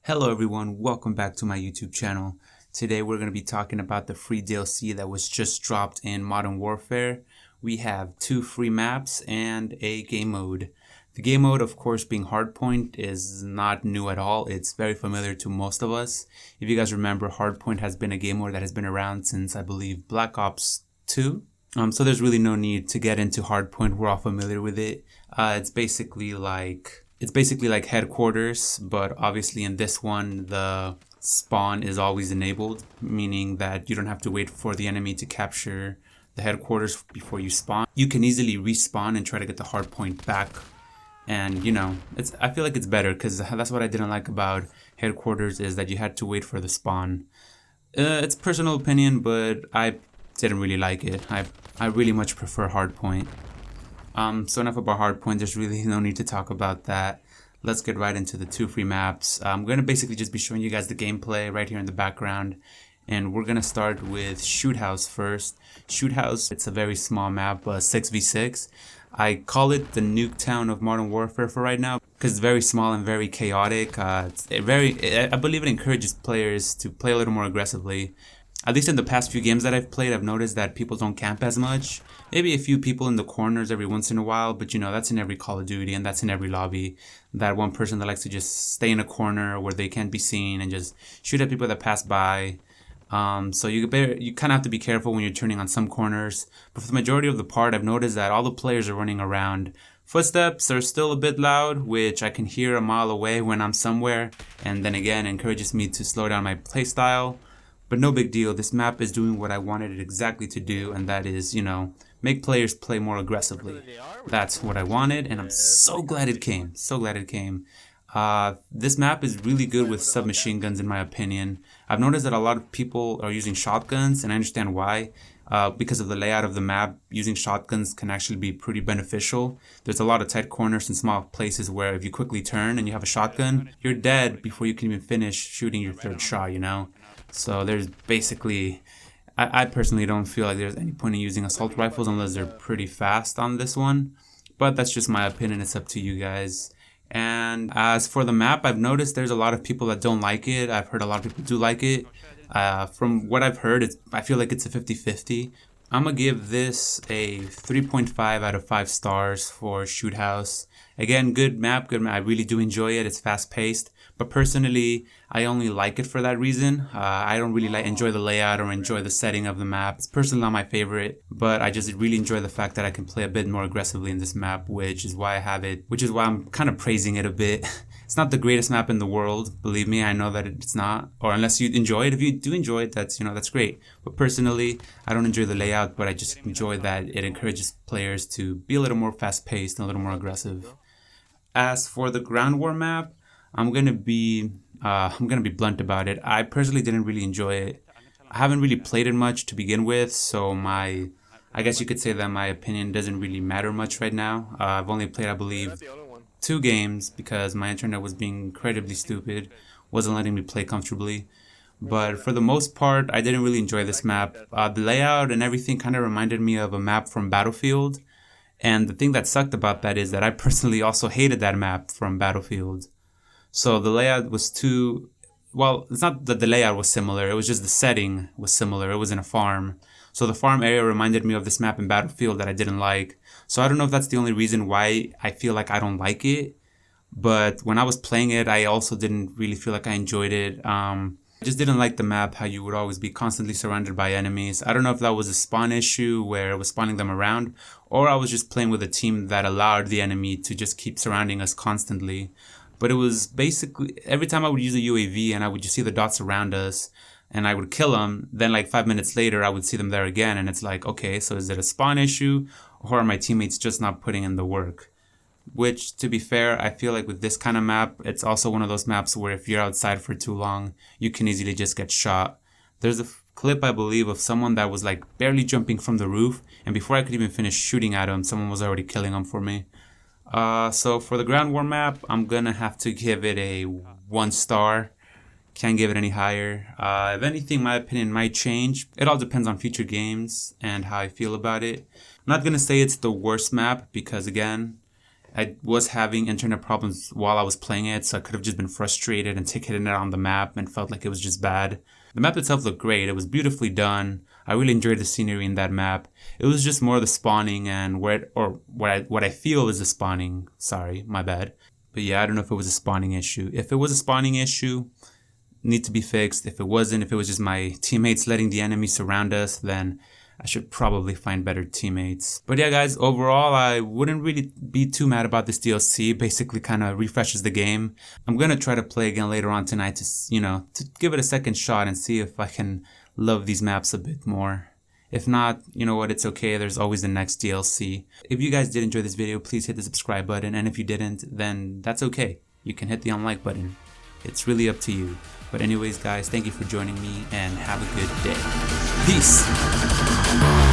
Hello everyone, welcome back to my YouTube channel. Today we're going to be talking about the free DLC that was just dropped in Modern Warfare. We have 2 free maps and a game mode. The game mode, of course, being Hardpoint, is not new at all. It's very familiar to most of us. If you guys remember, Hardpoint has been a game mode that has been around since, I believe, Black Ops 2. So there's really no need to get into Hardpoint. We're all familiar with it. It's basically like headquarters, but obviously in this one the spawn is always enabled, meaning that you don't have to wait for the enemy to capture the headquarters before you spawn. You can easily respawn and try to get the hard point back, and I feel like it's better because that's what I didn't like about headquarters, is that you had to wait for the spawn. It's personal opinion, but I didn't really like it. I really much prefer hardpoint. So enough about Hardpoint, there's really no need to talk about that. Let's get right into the 2 free maps. I'm going to basically just be showing you guys the gameplay right here in the background. And we're going to start with Shoot House first. Shoot House, it's a very small map, 6v6. I call it the Nuketown of Modern Warfare for right now because it's very small and very chaotic. I believe it encourages players to play a little more aggressively. At least in the past few games that I've played, I've noticed that people don't camp as much. Maybe a few people in the corners every once in a while, but that's in every Call of Duty and that's in every lobby. That one person that likes to just stay in a corner where they can't be seen and just shoot at people that pass by. So you kind of have to be careful when you're turning on some corners. But for the majority of the part, I've noticed that all the players are running around. Footsteps are still a bit loud, which I can hear a mile away when I'm somewhere. And then again, encourages me to slow down my playstyle. But no big deal, this map is doing what I wanted it exactly to do, and that is, make players play more aggressively. That's what I wanted, and I'm so glad it came. So glad it came. This map is really good with submachine guns, in my opinion. I've noticed that a lot of people are using shotguns, and I understand why. Because of the layout of the map, using shotguns can actually be pretty beneficial. There's a lot of tight corners and small places where if you quickly turn and you have a shotgun, you're dead before you can even finish shooting your 3rd shot, So there's basically, I personally don't feel like there's any point in using assault rifles unless they're pretty fast on this one. But that's just my opinion, it's up to you guys. And as for the map, I've noticed there's a lot of people that don't like it. I've heard a lot of people do like it. From what I've heard, I feel like it's a 50-50. I'm going to give this a 3.5 out of 5 stars for Shoot House. Again, good map. I really do enjoy it. It's fast-paced. But personally, I only like it for that reason. I don't really enjoy the layout or enjoy the setting of the map. It's personally not my favorite, but I just really enjoy the fact that I can play a bit more aggressively in this map, which is why I have it, which is why I'm kind of praising it a bit. It's not the greatest map in the world, believe me, I know that it's not, or unless you enjoy it. If you do enjoy it, that's great. But personally, I don't enjoy the layout, but I just enjoy that it encourages players to be a little more fast-paced and a little more aggressive. As for the Ground War map, I'm gonna be blunt about it. I personally didn't really enjoy it. I haven't really played it much to begin with, so I guess you could say that my opinion doesn't really matter much right now. I've only played, I believe, 2 games because my internet was being incredibly stupid, wasn't letting me play comfortably. But for the most part, I didn't really enjoy this map. The layout and everything kind of reminded me of a map from Battlefield. And the thing that sucked about that is that I personally also hated that map from Battlefield. So the layout was it's not that the layout was similar, it was just the setting was similar. It was in a farm. So the farm area reminded me of this map in Battlefield that I didn't like. So I don't know if that's the only reason why I feel like I don't like it. But when I was playing it, I also didn't really feel like I enjoyed it. I just didn't like the map, how you would always be constantly surrounded by enemies. I don't know if that was a spawn issue where it was spawning them around, or I was just playing with a team that allowed the enemy to just keep surrounding us constantly. But it was basically, every time I would use a UAV and I would just see the dots around us and I would kill them, then like 5 minutes later I would see them there again, and it's like, okay, so is it a spawn issue or are my teammates just not putting in the work? Which, to be fair, I feel like with this kind of map, it's also one of those maps where if you're outside for too long, you can easily just get shot. There's a clip, I believe, of someone that was like barely jumping from the roof, and before I could even finish shooting at him, someone was already killing him for me. So for the Ground War map, I'm gonna have to give it a 1 star. Can't give it any higher. If anything, my opinion might change. It all depends on future games and how I feel about it. I'm not gonna say it's the worst map because, again, I was having internet problems while I was playing it, so I could have just been frustrated and taken it on the map and felt like it was just bad. The map itself looked great. It was beautifully done. I really enjoyed the scenery in that map. It was just more the spawning and what I feel is the spawning. Sorry, my bad. But yeah, I don't know if it was a spawning issue. If it was a spawning issue, need to be fixed. If it wasn't, if it was just my teammates letting the enemy surround us, then I should probably find better teammates. But yeah, guys, overall, I wouldn't really be too mad about this DLC. Basically kind of refreshes the game. I'm going to try to play again later on tonight to, to give it a second shot and see if I can love these maps a bit more. If not, you know what, it's okay. There's always the next DLC. If you guys did enjoy this video, please hit the subscribe button. And if you didn't, then that's okay. You can hit the unlike button. It's really up to you. But anyways, guys, thank you for joining me and have a good day. Peace.